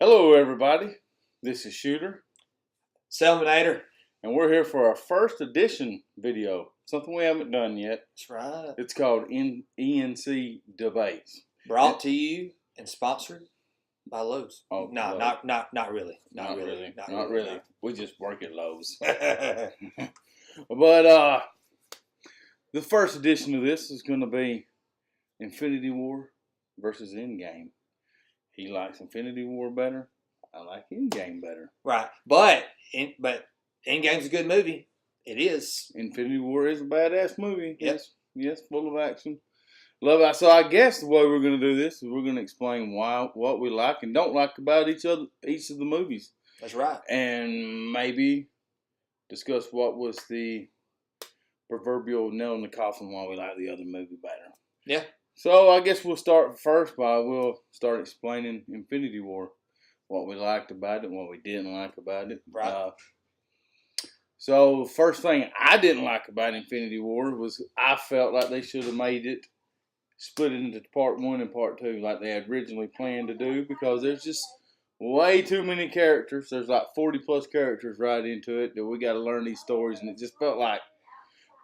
Hello, everybody. This is Shooter, Selminator. and we're here for our first edition video. Something we haven't done yet. That's right. It's called eNc Debates. Brought to you and sponsored by Lowe's. Oh, no, Lowe's. Not really. Not really. We just work at Lowe's. No. But the first edition of this is going to be Infinity War versus Endgame. He likes Infinity War better. I like Endgame better. Right, but Endgame's a good movie. It is. Infinity War is a badass movie. Yep. Yes, full of action. Love it. So I guess the way we're going to do this is we're going to explain what we like and don't like about each of the movies. That's right. And maybe discuss what was the proverbial nail in the coffin why we like the other movie better. Yeah. So I guess we'll start we'll start explaining Infinity War, what we liked about it, what we didn't like about it. Right. So first thing I didn't like about Infinity War was I felt like they should have made it split it into part 1 and part 2 like they had originally planned to do, because there's just way too many characters. There's like 40 plus characters right into it that we got to learn these stories, and it just felt like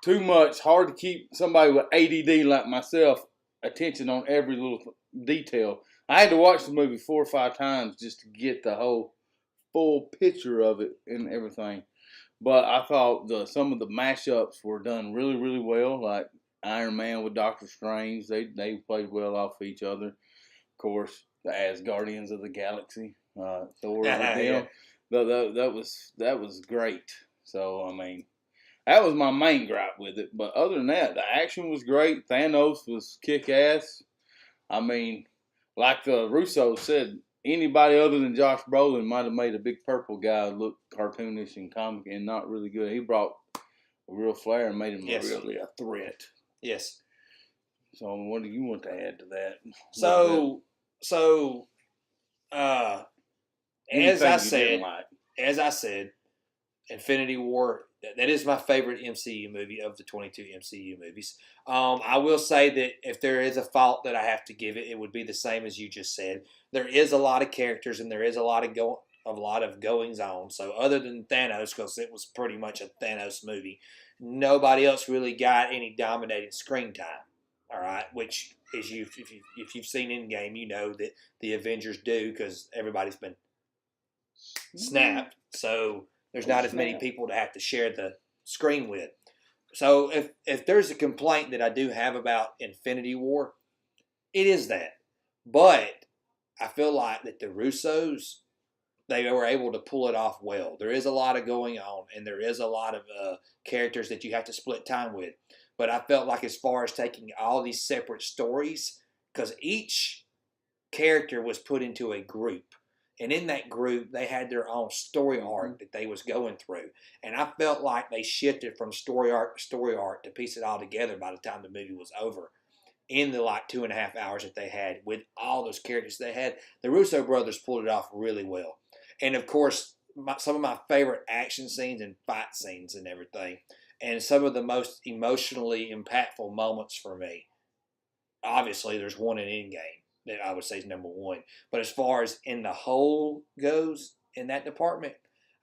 too much. Hard to keep somebody with ADD like myself attention on every little detail. I had to watch the movie 4 or 5 times just to get the whole full picture of it and everything. But I thought some of the mashups were done really, really well. Like Iron Man with Doctor Strange, they played well off each other. Of course, as Guardians of the Galaxy, Thor with them. That was great. So I mean, that was my main gripe with it. But other than that, the action was great. Thanos was kick-ass. I mean, like the Russo said, anybody other than Josh Brolin might have made a big purple guy look cartoonish and comic and not really good. He brought a real flair and made him really a threat. Yes. So what do you want to add to that? As I said, Infinity War, that is my favorite MCU movie of the 22 MCU movies. I will say that if there is a fault that I have to give it, it would be the same as you just said. There is a lot of characters and there is a lot of goings on. So other than Thanos, because it was pretty much a Thanos movie, nobody else really got any dominating screen time. All right, which is if you've seen Endgame, you know that the Avengers do, because everybody's been snapped. So there's not as many people to have to share the screen with. So if there's a complaint that I do have about Infinity War, it is that. But I feel like that the Russos, they were able to pull it off well. There is a lot of going on, and there is a lot of characters that you have to split time with. But I felt like as far as taking all these separate stories, because each character was put into a group. And in that group, they had their own story arc that they was going through. And I felt like they shifted from story arc to piece it all together by the time the movie was over. In the 2.5 hours that they had with all those characters they had, the Russo brothers pulled it off really well. And of course, some of my favorite action scenes and fight scenes and everything, and some of the most emotionally impactful moments for me. Obviously, there's one in Endgame that I would say is number 1. But as far as in the whole goes in that department,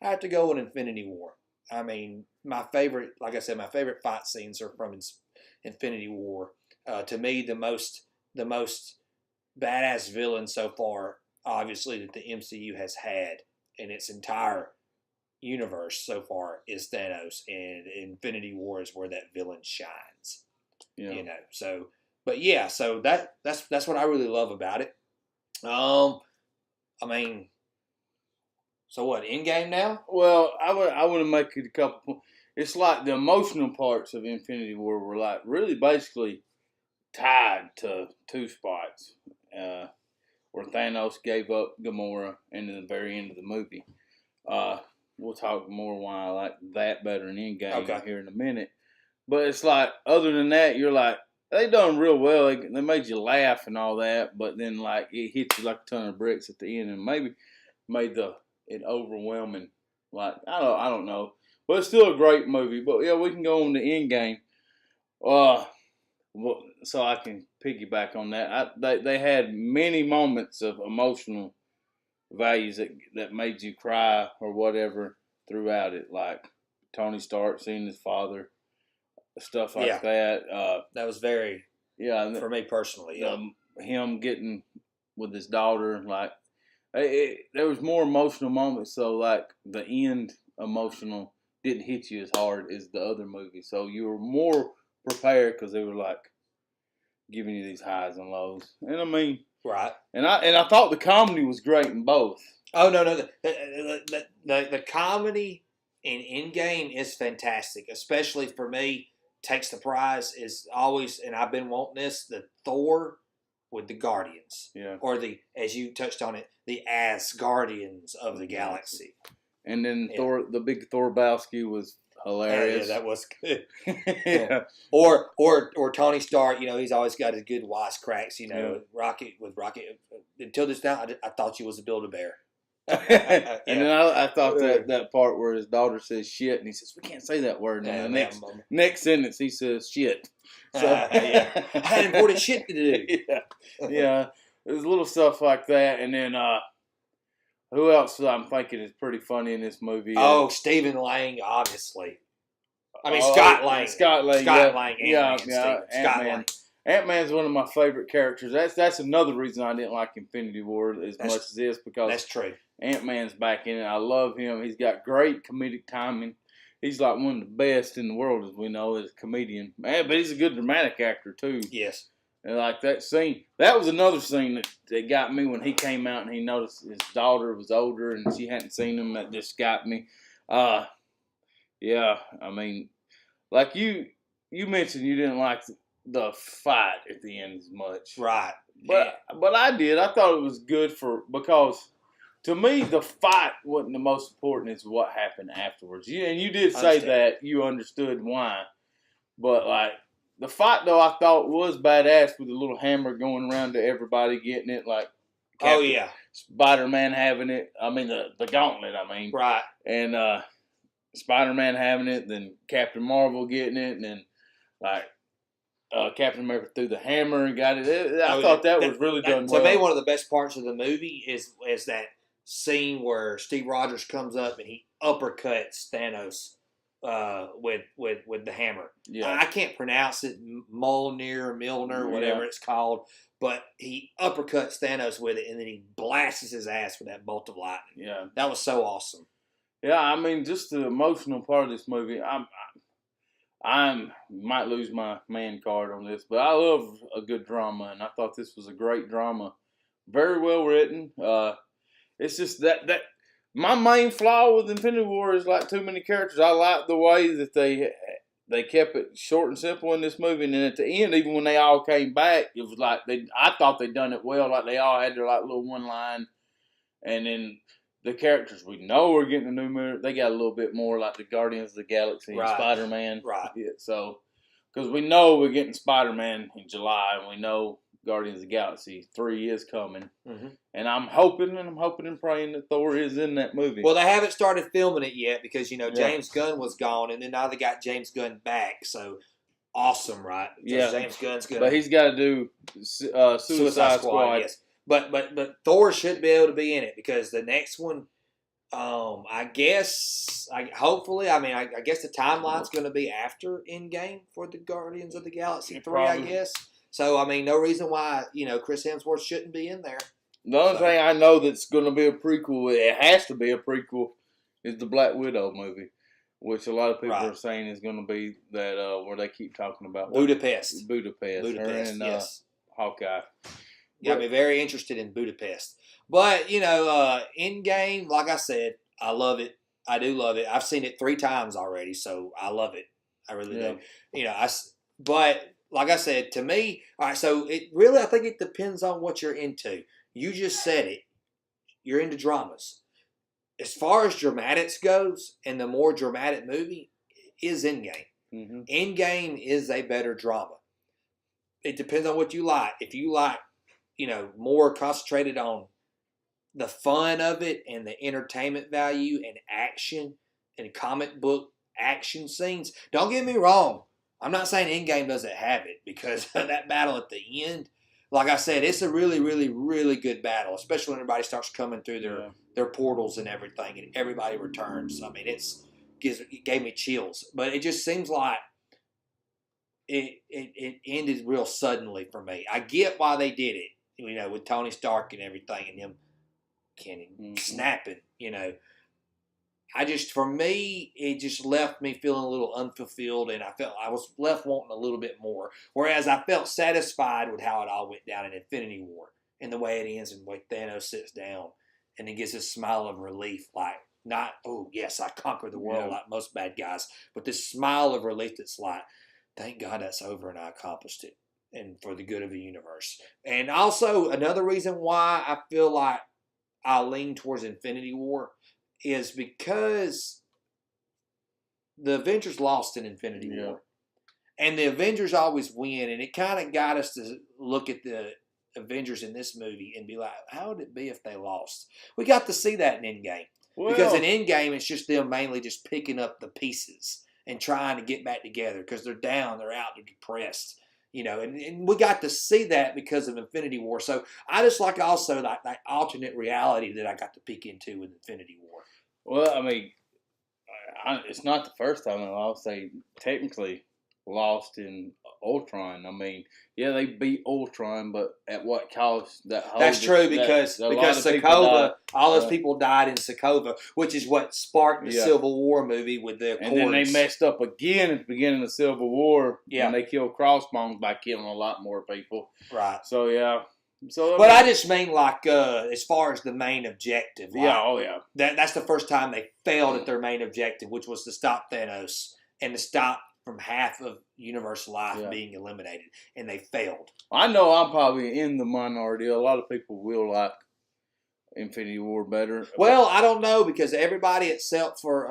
I have to go with Infinity War. I mean, my favorite fight scenes are from Infinity War. To me, the most badass villain so far, obviously, that the MCU has had in its entire universe so far is Thanos, and Infinity War is where that villain shines. Yeah. You know, so. But yeah, so that's what I really love about it. I mean, so what? Endgame now? Well, I want to make it a couple. It's like the emotional parts of Infinity War were like really basically tied to 2 spots, where Thanos gave up Gamora in the very end of the movie. We'll talk more why I like that better in Endgame here in a minute. But it's like, other than that, you're like, they done real well. They made you laugh and all that, but then it hits you like a ton of bricks at the end, and maybe made it overwhelming. I don't know, but it's still a great movie. But yeah, we can go on to Endgame. So I can piggyback on that. They had many moments of emotional values that made you cry or whatever throughout it, like Tony Stark seeing his father, stuff like that. That was very for me personally. Him getting with his daughter, like there was more emotional moments. So like the end emotional didn't hit you as hard as the other movie, so you were more prepared because they were like giving you these highs and lows. And I mean, right. And I thought the comedy was great in both. Oh no, the comedy in Endgame is fantastic, especially for me. Takes the prize is always, and I've been wanting this, the Thor with the Guardians, or the, as you touched on it, the Asgardians of the Galaxy. And then Thor, the big Thorbowski was hilarious. Yeah, that was good. Or Tony Stark, he's always got his good wisecracks. Rocket. Until this now, I thought you was a Build-A-Bear. And then I thought that part where his daughter says shit, and he says, "We can't say that word." And the next sentence, he says shit. So, I had important shit to do. Yeah. There's little stuff like that, and then who else I'm thinking is pretty funny in this movie? Oh, Stephen Lang, obviously. I mean, Scott Lang. Scott Lang. Ant-Man. Ant-Man's one of my favorite characters. That's another reason I didn't like Infinity War as much as this, because that's true. Ant-Man's back in it. I love him. He's got great comedic timing. He's like one of the best in the world, as we know, as a comedian. Man, but he's a good dramatic actor, too. Yes. And like that scene, that was another scene that got me when he came out and he noticed his daughter was older and she hadn't seen him. That just got me. Yeah, I mean, like you mentioned you didn't like the fight at the end as much. Right. But I did. I thought it was good because to me the fight wasn't the most important. It's what happened afterwards. And you did say that you understood why. But like the fight though, I thought was badass with the little hammer going around to everybody getting it. Like Spider-Man having it. I mean the gauntlet. I mean right. And Spider-Man having it, then Captain Marvel getting it, and then like. Captain America threw the hammer and got it. I thought that was really done well. To me, one of the best parts of the movie is that scene where Steve Rogers comes up and he uppercuts Thanos with the hammer. Yeah. I can't pronounce it, Milner, whatever it's called, but he uppercuts Thanos with it, and then he blasts his ass with that bolt of lightning. Yeah, that was so awesome. Yeah, I mean, just the emotional part of this movie. I might lose my man card on this, but I love a good drama, and I thought this was a great drama. Very well written. It's just that my main flaw with Infinity War is like too many characters. I like the way that they kept it short and simple in this movie, and then at the end, even when they all came back, it was like I thought they'd done it well. Like they all had their like little one line, and then the characters we know are getting a new movie. They got a little bit more like the Guardians of the Galaxy and Spider-Man. Right. Yeah, so, because we know we're getting Spider-Man in July, and we know Guardians of the Galaxy 3 is coming. Mm-hmm. And I'm hoping and praying that Thor is in that movie. Well, they haven't started filming it yet because, James Gunn was gone, and then now they got James Gunn back. So, awesome, right? Yeah. James Gunn's good. But he's got to do Suicide Squad. Yes. But Thor should be able to be in it because the next one, I guess the timeline's going to be after Endgame for the Guardians of the Galaxy 3, probably. I guess. So, I mean, no reason why, Chris Hemsworth shouldn't be in there. The only thing I know that's going to be a prequel, it has to be a prequel, is the Black Widow movie, which a lot of people are saying is going to be that where they keep talking about. Budapest, and, yes. Hawkeye. Got me very interested in Budapest. But, Endgame, like I said, I love it. I do love it. I've seen it 3 times already, so I love it. I really do. But like I said, to me, all right, so it really, I think it depends on what you're into. You just said it. You're into dramas. As far as dramatics goes, and the more dramatic movie is Endgame. Mm-hmm. Endgame is a better drama. It depends on what you like. If you like, more concentrated on the fun of it and the entertainment value and action and comic book action scenes. Don't get me wrong. I'm not saying Endgame doesn't have it because that battle at the end like I said, it's a really, really, really good battle, especially when everybody starts coming through their portals and everything, and everybody returns. I mean, it gave me chills, but it just seems like it ended real suddenly for me. I get why they did it, with Tony Stark and everything, and him snapping. For me, it just left me feeling a little unfulfilled, and I was left wanting a little bit more. Whereas I felt satisfied with how it all went down in Infinity War and the way it ends, and the way Thanos sits down and he gets a smile of relief, like not, oh yes, I conquered the world like most bad guys, but this smile of relief that's like, thank God that's over and I accomplished it, and for the good of the universe. And also another reason why I feel like I lean towards Infinity War is because the Avengers lost in Infinity War. And the Avengers always win, and it kind of got us to look at the Avengers in this movie and be like, how would it be if they lost? We got to see that in Endgame. Because in Endgame, it's just them mainly just picking up the pieces and trying to get back together because they're down, they're out, they're depressed. And we got to see that because of Infinity War. So I just like also like that alternate reality that I got to peek into with Infinity War. Well, I mean, it's not the first time they lost. They technically lost in Ultron. I mean, yeah, they beat Ultron, but at what cost? That's true because Sokovia, all those people died in Sokovia, which is what sparked the Civil War movie with the Accords. And then they messed up again at the beginning of the Civil War. Yeah, and they killed Crossbones by killing a lot more people. Right. So yeah. But I just mean like as far as the main objective. Like, that's the first time they failed at their main objective, which was to stop Thanos and to stop from half of universe life being eliminated, and they failed. I know I'm probably in the minority. A lot of people will like Infinity War better. Well, I don't know because everybody except for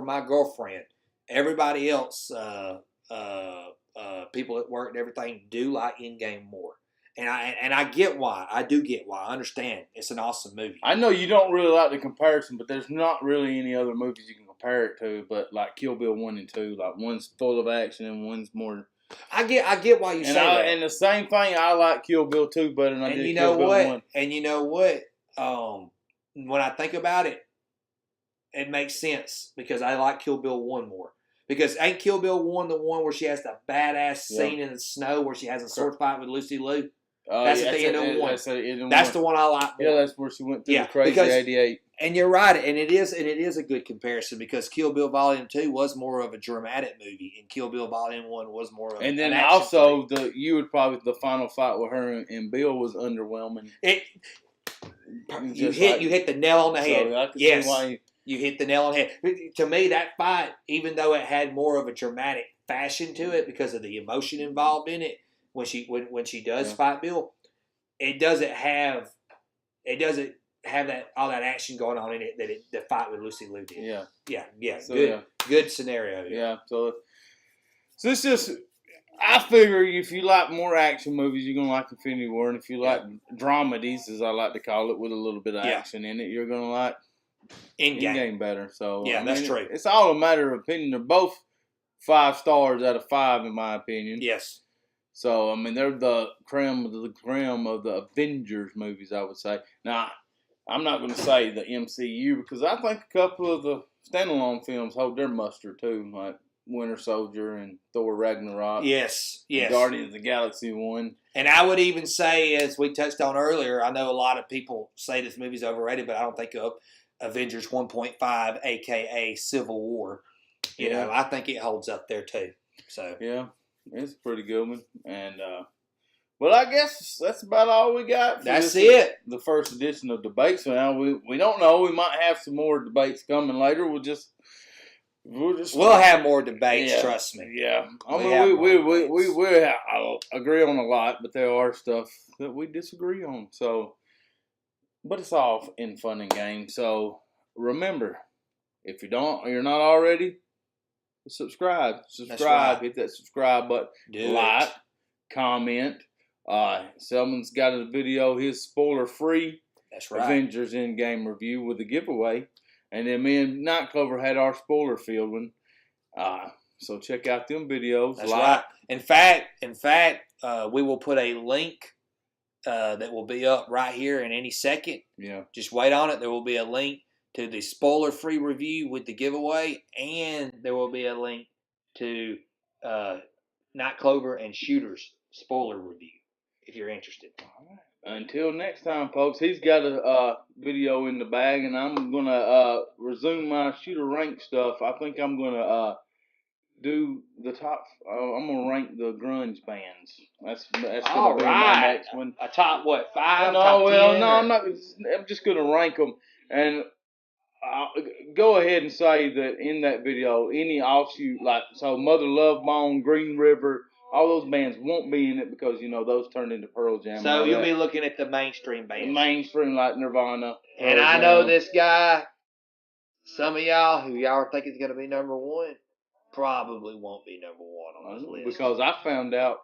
my girlfriend, everybody else, people at work and everything do like Endgame more. And I get why. I do get why. I understand. It's an awesome movie. I know you don't really like the comparison, but there's not really any other movies you can compare it to. But like Kill Bill 1 and 2, like one's full of action and one's more. I get why you say that. And the same thing, I like Kill Bill 2 better than I did Kill Bill 1. And you know what? When I think about it, it makes sense because I like Kill Bill 1 more. Because ain't Kill Bill 1 the one where she has the badass scene in the snow where she has a sword fight with Lucy Liu? That's at the end of 1. That's the one I like more. Yeah, that's where she went through the crazy 88. And you're right, and it is a good comparison because Kill Bill Volume 2 was more of a dramatic movie, and Kill Bill Volume 1 was more of and then also the final fight with her and Bill was underwhelming. You hit the nail on the head. So I can see why you hit the nail on the head. To me, that fight, even though it had more of a dramatic fashion to it because of the emotion involved in it, when she does fight Bill, it doesn't have that all that action going on in it that the fight with Lucy Liu did. Yeah. So, good scenario. Yeah. So it's just, I figure if you like more action movies, you're gonna like Infinity War, and if you like dramedies, as I like to call it, with a little bit of action in it, you're gonna like Endgame better. So that's true. It's all a matter of opinion. They're both 5 stars out of 5 in my opinion. Yes. So, I mean, they're the creme of the Avengers movies, I would say. Now, I'm not going to say the MCU because I think a couple of the standalone films hold their muster, too, like Winter Soldier and Thor Ragnarok. Yes. Guardians of the Galaxy 1. And I would even say, as we touched on earlier, I know a lot of people say this movie's overrated, but I don't think of Avengers 1.5, a.k.a. Civil War. You know, I think it holds up there, too. So yeah. It's a pretty good one. And, well, I guess that's about all we got. That's it. The first edition of debates. So now we don't know. We might have some more debates coming later. We'll have more debates. Trust me. Yeah. I mean, we agree on a lot, but there are stuff that we disagree on. So, but it's all in fun and games. So remember, if you're not already, subscribe, right. Hit that subscribe button, like, comment. Selman's got a video, his spoiler free. That's right. Avengers Endgame review with a giveaway, and then me and Nightclover had our spoiler filled one. So check out them videos. That's right. In fact, We will put a link that will be up right here in any second. Yeah. Just wait on it. There will be a link to the spoiler-free review with the giveaway, and there will be a link to Night Clover and Shooter's spoiler review if you're interested. All right. Until next time, folks, he's got a video in the bag, and I'm going to resume my Shooter rank stuff. I think I'm going to do the top. I'm going to rank the grunge bands. That's going to be my next one. A top, what, 5? No, top well, 10, no, or? I'm just going to rank them. And go ahead and say that in that video, any offshoot, like, so Mother Love Bone, Green River, all those bands won't be in it because, those turned into Pearl Jam. So you'll be looking at the mainstream bands. Mainstream, like Nirvana. And I know this guy, some of y'all who y'all are thinking is going to be number one, probably won't be number one on this list. Because I found out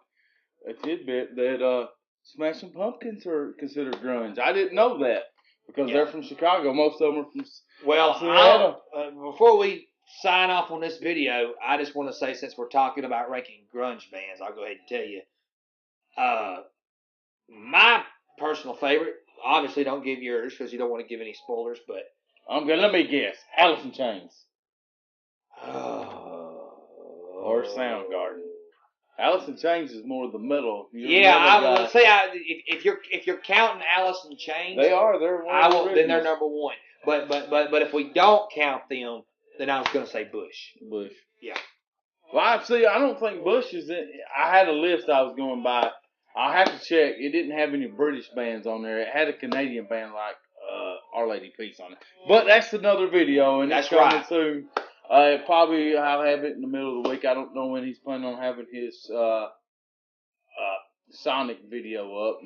a tidbit that Smashing Pumpkins are considered grunge. I didn't know that because they're from Chicago. Most of them are from Seattle. Before we sign off on this video, I just want to say, since we're talking about ranking grunge bands, I'll go ahead and tell you. My personal favorite, obviously don't give yours because you don't want to give any spoilers, but I'm gonna let me guess. Alice in Chains. Or Soundgarden. Alice in Chains is more the metal. If you're counting Alice in Chains, they are. They're one then they're number one. But if we don't count them, then I was going to say Bush. Yeah. Well, I don't think Bush is in. I had a list I was going by. I'll have to check. It didn't have any British bands on there. It had a Canadian band like Our Lady Peace on it. But that's another video, and it's coming soon. Probably I'll have it in the middle of the week. I don't know when he's planning on having his Sonic video up.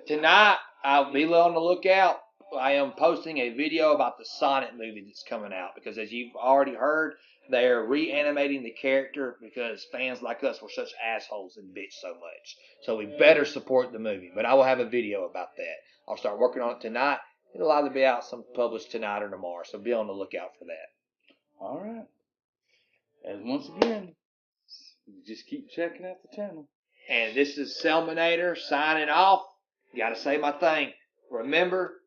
Tonight, I'll be on the lookout. I am posting a video about the Sonic movie that's coming out because, as you've already heard, they're reanimating the character because fans like us were such assholes and bitch so much. So we better support the movie. But I will have a video about that. I'll start working on it tonight. It'll either be out published tonight or tomorrow. So be on the lookout for that. All right. And once again, just keep checking out the channel. And this is Selminator signing off. Gotta say my thing. Remember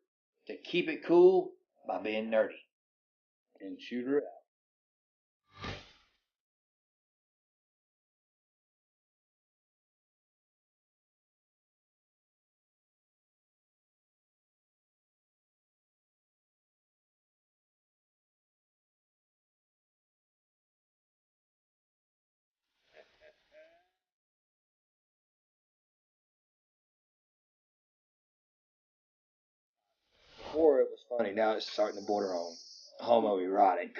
to keep it cool by being nerdy. And Shooter out. Before it was funny, now it's starting to border on homoerotic.